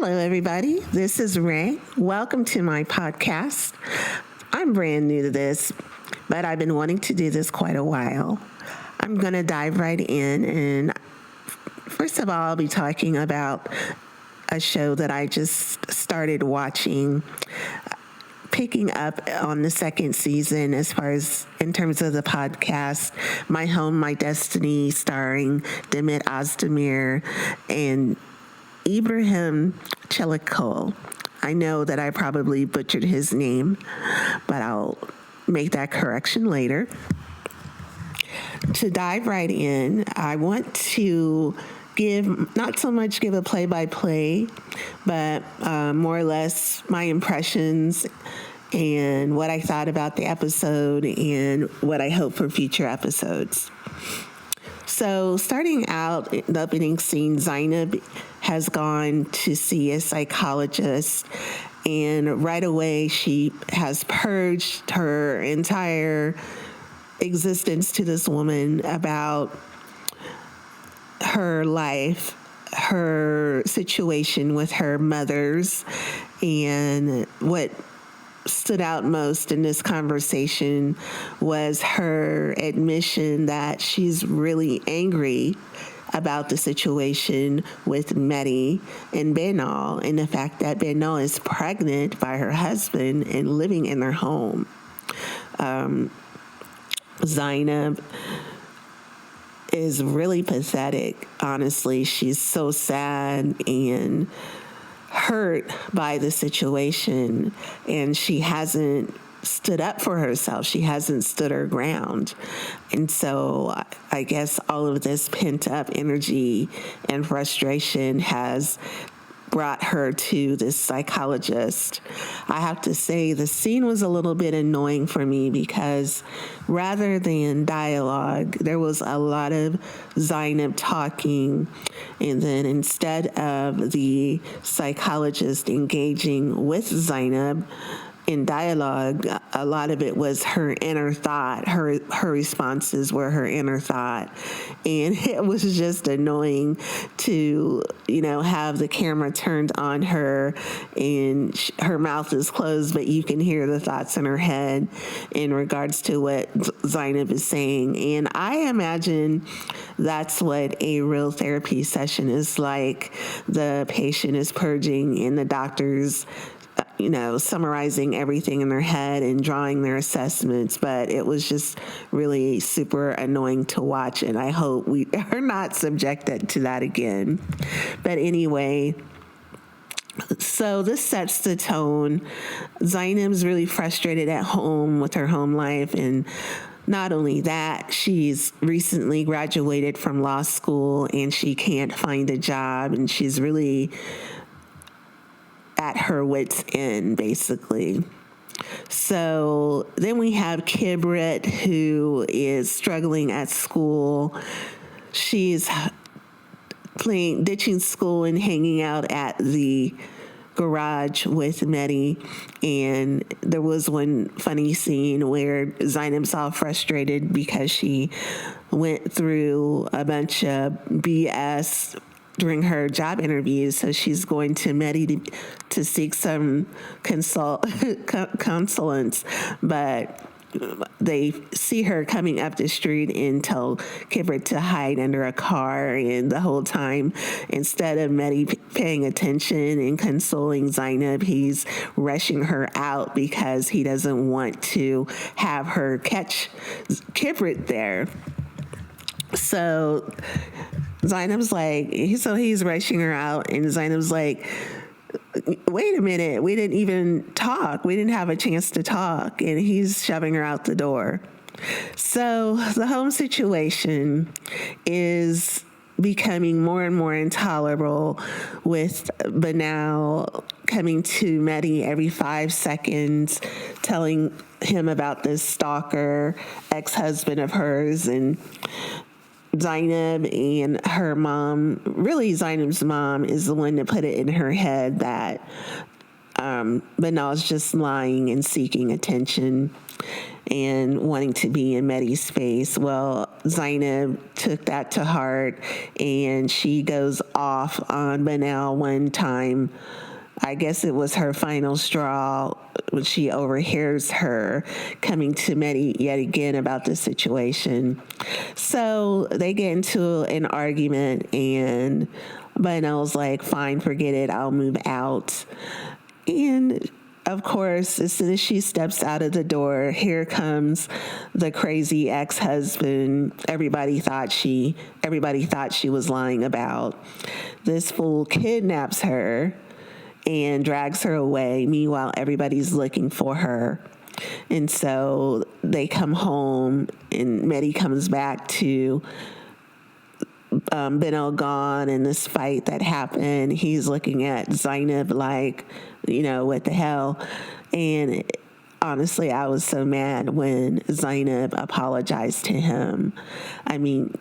Hello, everybody. This is Ray. Welcome to my podcast. I'm brand new to this, but I've been wanting to do this quite a while. I'm going to dive right in, and first of all, I'll be talking about a show that I just started watching, picking up on the second season as far as in terms of the podcast, My Home, My Destiny, starring Demet Özdemir and Ibrahim Chelikol. I know that I probably butchered his name, but I'll make that correction later. To dive right in, I want to not so much give a play-by-play, but more or less my impressions and what I thought about the episode and what I hope for future episodes. So starting out, the opening scene, Zainab has gone to see a psychologist, and right away she has purged her entire existence to this woman about her life, her situation with her mothers, and what stood out most in this conversation was her admission that she's really angry about the situation with Mehdi and Benal, and the fact that Benal is pregnant by her husband and living in their home. Zainab is really pathetic, honestly. She's so sad and hurt by the situation, and she hasn't stood up for herself. She hasn't stood her ground. And so I guess all of this pent up energy and frustration has brought her to this psychologist. I have to say the scene was a little bit annoying for me because rather than dialogue, there was a lot of Zainab talking, and then instead of the psychologist engaging with Zainab in dialogue, a lot of it was her inner thought. Her responses were her inner thought. And it was just annoying to, have the camera turned on her and her mouth is closed, but you can hear the thoughts in her head in regards to what Zainab is saying. And I imagine that's what a real therapy session is like. The patient is purging and the doctor's summarizing everything in their head and drawing their assessments, but it was just really super annoying to watch, and I hope we are not subjected to that again. But anyway, so this sets the tone. Zainab's really frustrated at home with her home life, and not only that, she's recently graduated from law school and she can't find a job, and she's really at her wit's end, basically. So then we have Kibrit, who is struggling at school. She's ditching school and hanging out at the garage with Mehdi, and there was one funny scene where Zainab's all frustrated because she went through a bunch of BS during her job interviews, so she's going to Mehdi to seek some consulance, but they see her coming up the street and tell Kibrit to hide under a car, and the whole time, instead of Mehdi paying attention and consoling Zainab, he's rushing her out because he doesn't want to have her catch Kibrit there. So Zainab's like, he's rushing her out, and Zainab's like, wait a minute, we didn't even talk. We didn't have a chance to talk, and he's shoving her out the door. So the home situation is becoming more and more intolerable, with Benal coming to Mehdi every 5 seconds, telling him about this stalker ex-husband of hers, and Zainab and her mom, really Zainab's mom, is the one that put it in her head that Benal's just lying and seeking attention. and wanting to be in Mehdi's space. Well, Zainab took that to heart, and she goes off on Benel one time. I guess it was her final straw when she overhears her coming to Mehdi yet again about the situation. So they get into an argument, and Benel's like, fine, forget it, I'll move out. And of course, as soon as she steps out of the door, here comes the crazy ex-husband everybody thought she was lying about. This fool kidnaps her and drags her away. Meanwhile, everybody's looking for her. And so they come home, and Mehdi comes back to Benel gone and this fight that happened. He's looking at Zainab like, what the hell? And honestly, I was so mad when Zainab apologized to him. I mean,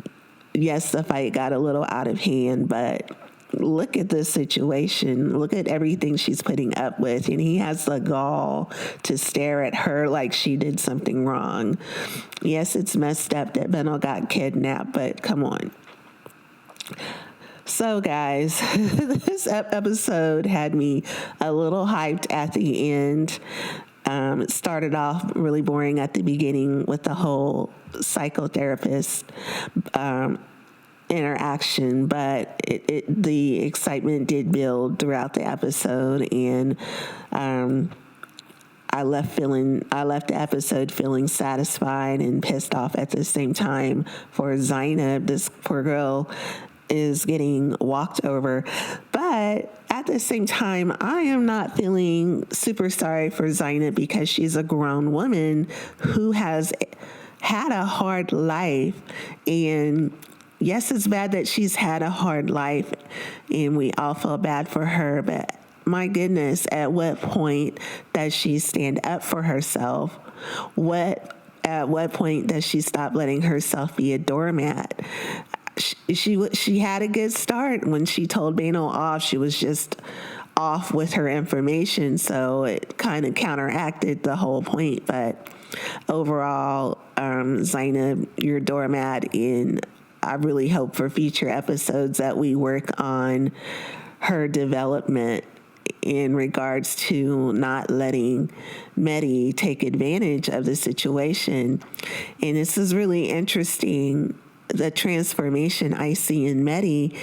yes, the fight got a little out of hand, but look at this situation. Look at everything she's putting up with. And he has the gall to stare at her like she did something wrong. Yes, it's messed up that Benel got kidnapped, but come on. So, guys, this episode had me a little hyped at the end. It started off really boring at the beginning with the whole psychotherapist interaction, but the excitement did build throughout the episode, and I left the episode feeling satisfied and pissed off at the same time for Zainab. This poor girl is getting walked over. But at the same time, I am not feeling super sorry for Zainab because she's a grown woman who has had a hard life. And yes, it's bad that she's had a hard life and we all feel bad for her, but my goodness, at what point does she stand up for herself? At what point does she stop letting herself be a doormat? She had a good start when she told Bano off. She was just off with her information, so it kind of counteracted the whole point. But overall, Zainab, you're a doormat, and I really hope for future episodes that we work on her development in regards to not letting Mehdi take advantage of the situation. And this is really interesting, the transformation I see in Mehdi,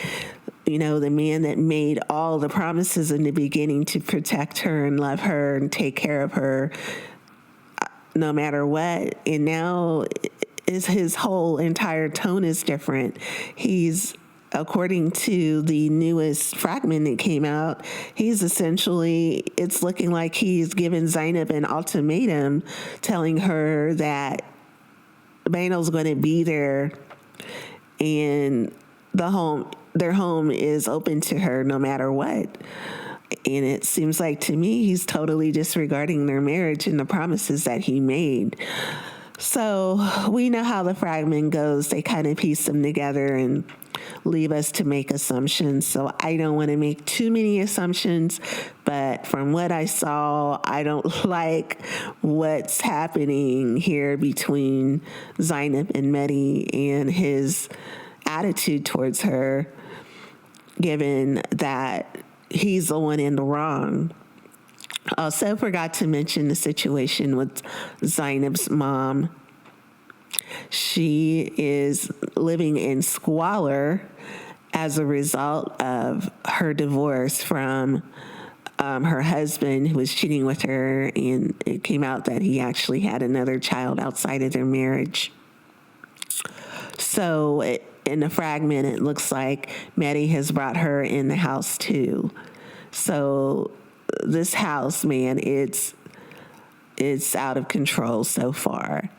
the man that made all the promises in the beginning to protect her and love her and take care of her no matter what. And now his whole entire tone is different. According to the newest fragment that came out, it's looking like he's given Zainab an ultimatum, telling her that Bano's going to be there and their home is open to her no matter what. And it seems like to me he's totally disregarding their marriage and the promises that he made. So we know how the fragment goes. They kind of piece them together and leave us to make assumptions. So I don't want to make too many assumptions, but from what I saw, I don't like what's happening here between Zainab and Mehdi and his attitude towards her, given that he's the one in the wrong. Also forgot to mention the situation with Zainab's mom. She is living in squalor as a result of her divorce from her husband, who was cheating with her, and it came out that he actually had another child outside of their marriage. So in the fragment, it looks like Mehdi has brought her in the house too. So this house, man, it's out of control so far.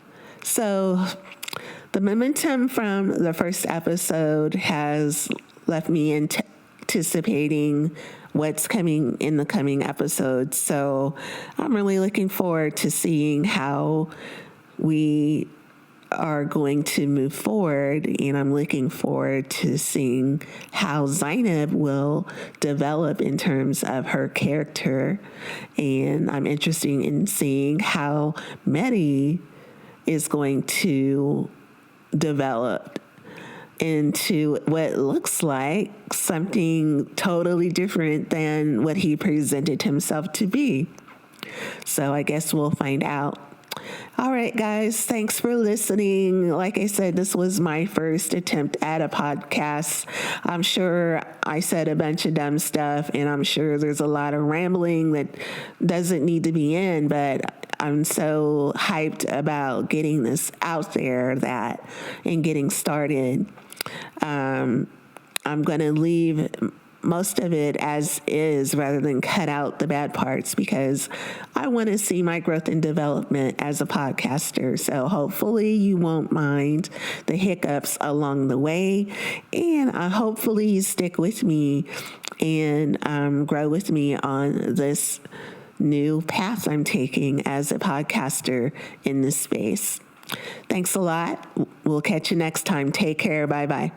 So the momentum from the first episode has left me anticipating what's coming in the coming episodes. So I'm really looking forward to seeing how we are going to move forward, and I'm looking forward to seeing how Zainab will develop in terms of her character, and I'm interested in seeing how Mehdi is going to develop into what looks like something totally different than what he presented himself to be. So I guess we'll find out. All right, guys, thanks for listening. Like I said, this was my first attempt at a podcast. I'm sure I said a bunch of dumb stuff, and I'm sure there's a lot of rambling that doesn't need to be in, but I'm so hyped about getting this out there and getting started. I'm going to leave most of it as is rather than cut out the bad parts, because I want to see my growth and development as a podcaster. So hopefully you won't mind the hiccups along the way, and hopefully you stick with me and grow with me on this new path I'm taking as a podcaster in this space. Thanks a lot. We'll catch you next time. Take care. Bye-bye.